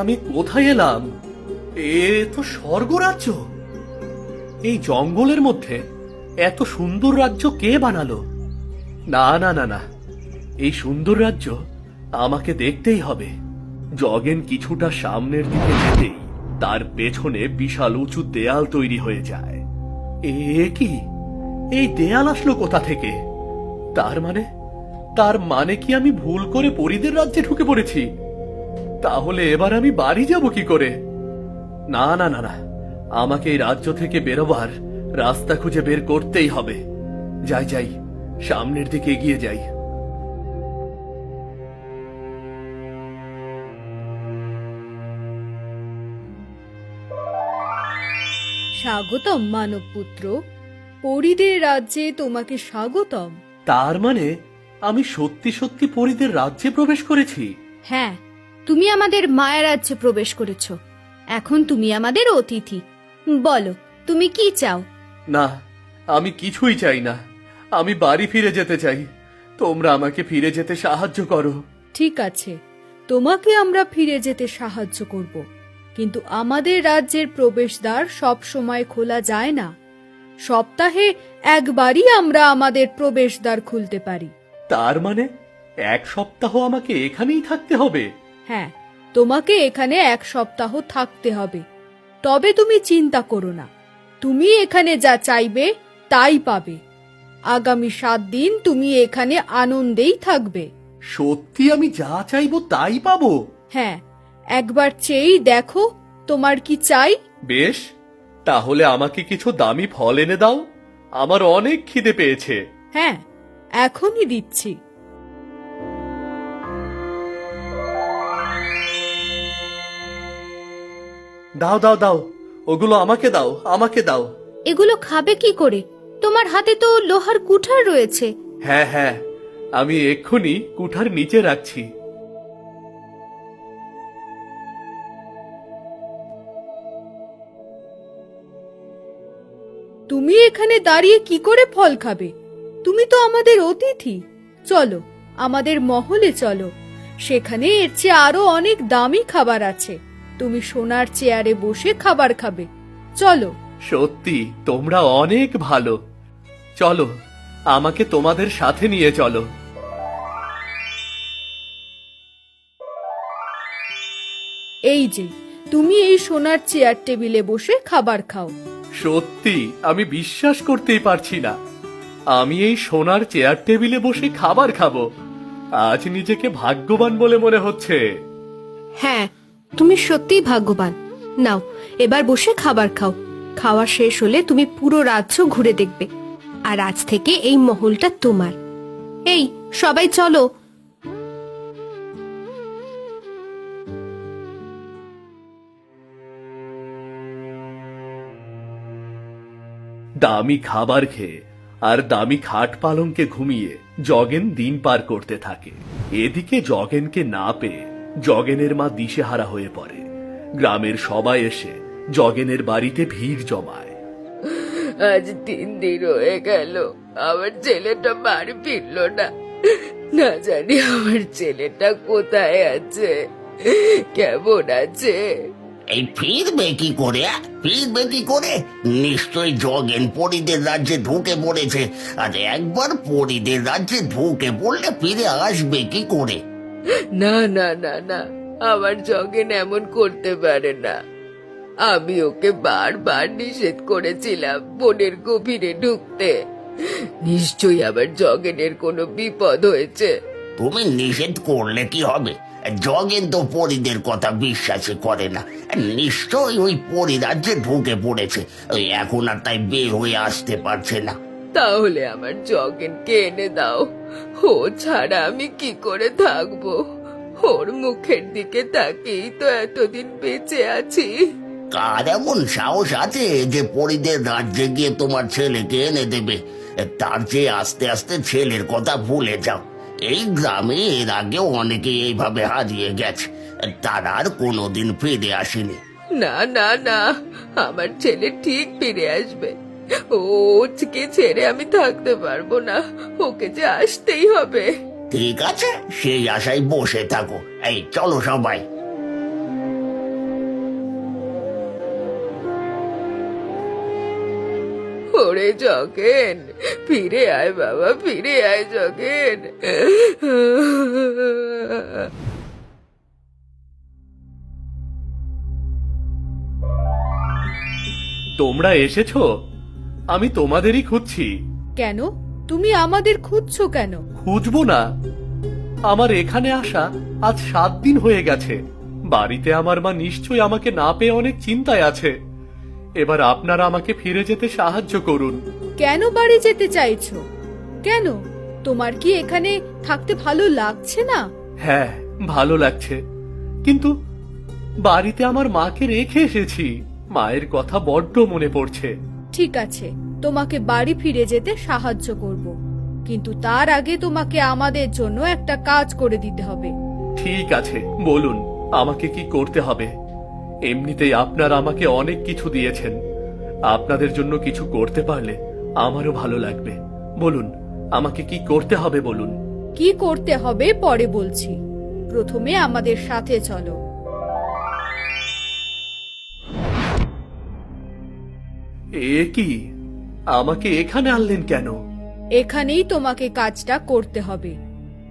আমি কোথায় এলাম? এ তো স্বর্গরাজ্য। এই জঙ্গলের মধ্যে এত সুন্দর রাজ্য কে বানালো? না না না না, এই সুন্দর রাজ্য আমাকে দেখতেই হবে। জগেন কিছুটা সামনের দিকে যেতেই তার পেছনে বিশাল উঁচু দেয়াল তৈরি হয়ে যায়। এ কি? এই দেয়াল আসলো কোথা থেকে? তার মানে কি আমি ভুল করে পরীদের রাজ্যে ঢুকে পড়েছি? তাহলে এবার আমি বাড়ি যাব কি করে? না না না না, আমাকে এই রাজ্য থেকে বেরোবার রাস্তা খুঁজে বের করতেই হবে। যাই যাই, সামনের দিকে এগিয়ে যাই। স্বাগতম মানবপুত্র, পরীদের রাজ্যে তোমাকে স্বাগতম। তার মানে আমি সত্যি সত্যি পরীদের রাজ্যে প্রবেশ করেছি? হ্যাঁ, তুমি আমাদের মায়া রাজ্যে প্রবেশ করেছো। এখন তুমি আমাদের অতিথি। বলো, তুমি কি চাও? না, আমি কিছুই চাই না। আমি বাড়ি ফিরে যেতে চাই। তোমরা আমাকে ফিরে যেতে সাহায্য করো। ঠিক আছে, তোমাকে আমরা ফিরে যেতে সাহায্য করব, কিন্তু আমাদের রাজ্যের প্রবেশদ্বার সব সময় খোলা যায় না। সপ্তাহে একবারই আমরা আমাদের প্রবেশদ্বার খুলতে পারি। তার মানে 1 সপ্তাহ আমাকে এখানেই থাকতে হবে? হ্যাঁ, তোমাকে এখানে 1 সপ্তাহ থাকতে হবে। তবে তুমি চিন্তা করো না, তুমি এখানে যা চাইবে তাই পাবে। আগামী 7 দিন তুমি এখানে আনন্দেই থাকবে। সত্যি আমি যা চাইবো তাই পাবো? হ্যাঁ, একবার চেয়েই দেখো তোমার কি চাই। বেশ, তাহলে আমাকে কিছু দামি ফল এনে দাও। আমার অনেক খিদে পেয়েছে। হ্যাঁ, এখনই দিচ্ছি। দাও দাও দাও, ওগুলো আমাকে দাও, আমাকে দাও। এগুলো খাবে কি করে? তোমার হাতে তো লোহার কুঠার রয়েছে। হ্যাঁ হ্যাঁ, আমি এক্ষুনি কুঠার নিচে রাখছি। তুমি এখানে দাঁড়িয়ে কি করে ফল খাবে? তুমি তো আমাদের অতিথি। চলো, আমাদের মহলে চলো। সেখানে এর চেয়ে আরো অনেক দামি খাবার আছে। তুমি সোনার চেয়ারে বসে খাবার খাবে। চলো। সত্যি তোমরা অনেক ভালো। চলো, আমাকে তোমাদের সাথে নিয়ে চলো। এই যে, তুমি এই সোনার চেয়ার টেবিলে বসে খাবার খাও। সত্যি আমি বিশ্বাস করতেই পারছি না, আমি এই সোনার চেয়ার টেবিলে বসে খাবার খাবো। আজ নিজেকে ভাগ্যবান বলে মনে হচ্ছে। হ্যাঁ, তুমি সত্যিই ভাগ্যবান। নাও, এবার বসে খাবার খাও। খাওয়া শেষ হলে তুমি পুরো রাজ্য ঘুরে দেখবে। আর আজ থেকে এই মহলটা তোমার। এই, সবাই চলো। দামি খাবার খেয়ে আর দামি খাট পালঙ্কে ঘুমিয়ে জগেন দিন পার করতে থাকে। এদিকে জগেনকে না পেয়ে জগেনের মা দিশেহারা হয়ে পড়ে। গ্রামের সবাই এসে জগেনের বাড়িতে ভিড় জমায়। আজ 3 দিন হয়ে গেল, আমার ছেলেটা বাড়ি ফিরলো না। না জানি আমার ছেলেটা কোথায় আছে, কেমন আছে। এই ফিরবে কি করে? ফিরবে কি করে? নিশ্চয়ই জগেন পরীদের রাজ্যে ঢুকে পড়েছে। আর একবার পরীদের রাজ্যে ঢুকে পড়লে ফিরে আসবে কি করে? না না না না, আমার জগেন এমন করতে পারে না। আমি ওকে বারবার নিষেধ করেছিলাম বনের গভীরে ঢুকতে। নিশ্চয়ই আবার জগেনের কোনো বিপদ হয়েছে। তুমি নিষেধ করলে কি হবে? জগেন তো পরীদের কথা বিশ্বাসই করে না। নিশ্চয়ই ওই পরী রাজ্যে ঢুকে পড়েছে। এখন আর তাই বের হয়ে আসতে পারছে না। তাহলে আমার জগেনকে এনে দাও। ও ছাড়া আমি কি করে থাকবো? ওর মুখের দিকে তাকিয়েই তো এতদিন বেঁচে আছি। কার এমন সাহস আছে যে পরীদের রাজ্যে গিয়ে তোমার ছেলেকে এনে দেবে? তার চেয়ে আস্তে আস্তে ছেলের কথা ভুলে যাও। এই গ্রামে এর আগেও অনেকে এইভাবে হারিয়ে গেছে, তারা আর কোনোদিন ফিরে আসেনি। না না না, আমার ছেলে ঠিক ফিরে আসবে। ওকে ছেড়ে আমি থাকতে পারবো না, ওকে যে আসতেই হবে। ঠিক আছে, সেই আশায় বসে থাকো। এই চলো সবাই। ওরে জগেন, ফিরে আয় বাবা, ফিরে আয় জগেন। তোমরা এসেছো? আমি তোমাদেরই খুঁজছি। কেন তুমি আমাদের খুঁজছো কেন? খুঁজবো না? আমার এখানে আসা আজ 7 দিন হয়ে গেছে। বাড়িতে আমার মা নিশ্চয়ই আমাকে না পেয়ে অনেক চিন্তায় আছে। এবার আপনারা আমাকে ফিরে যেতে সাহায্য করুন। কেন বাড়ি যেতে চাইছো? কেন তোমার কি এখানে থাকতে ভালো লাগছে না? হ্যাঁ, ভালো লাগছে, কিন্তু বাড়িতে আমার মাকে রেখে এসেছি। মায়ের কথা বড্ড মনে পড়ছে। ঠিক আছে, তোমাকে বাড়ি ফিরে যেতে সাহায্য করব, কিন্তু তার আগে তোমাকে আমাদের জন্য একটা কাজ করে দিতে হবে। ঠিক আছে, বলুন আমাকে কি করতে হবে। এমনিতেই আপনারা আমাকে অনেক কিছু দিয়েছেন। আপনাদের জন্য কিছু করতে পারলে আমারও ভালো লাগবে। বলুন আমাকে কি করতে হবে, বলুন। কি করতে হবে পরে বলছি, প্রথমে আমাদের সাথে চলো। এ কি, আমাকে এখানে আনলেন কেন? এখানেই তোমাকে কাজটা করতে হবে।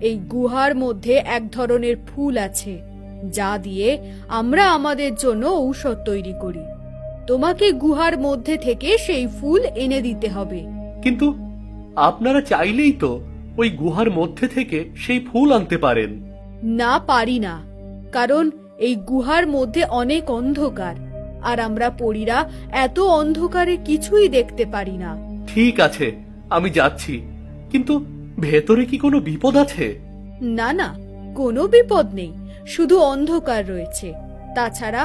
এই গুহার মধ্যে এক ধরনের ফুল আছে, যা দিয়ে আমরা আমাদের জন্য ঔষধ তৈরি করি। তোমাকে গুহার মধ্যে থেকে সেই ফুল এনে দিতে হবে। কিন্তু আপনারা চাইলেই তো ওই গুহার মধ্যে থেকে সেই ফুল আনতে পারেন। না, পারি না, কারণ এই গুহার মধ্যে অনেক অন্ধকার, আর আমরা পরীরা এত অন্ধকারে কিছুই দেখতে পারি না। ঠিক আছে, আমি যাচ্ছি, কিন্তু ভেতরে কি কোনো বিপদ আছে? না না, কোনো বিপদ নেই, শুধু অন্ধকার রয়েছে। তাছাড়া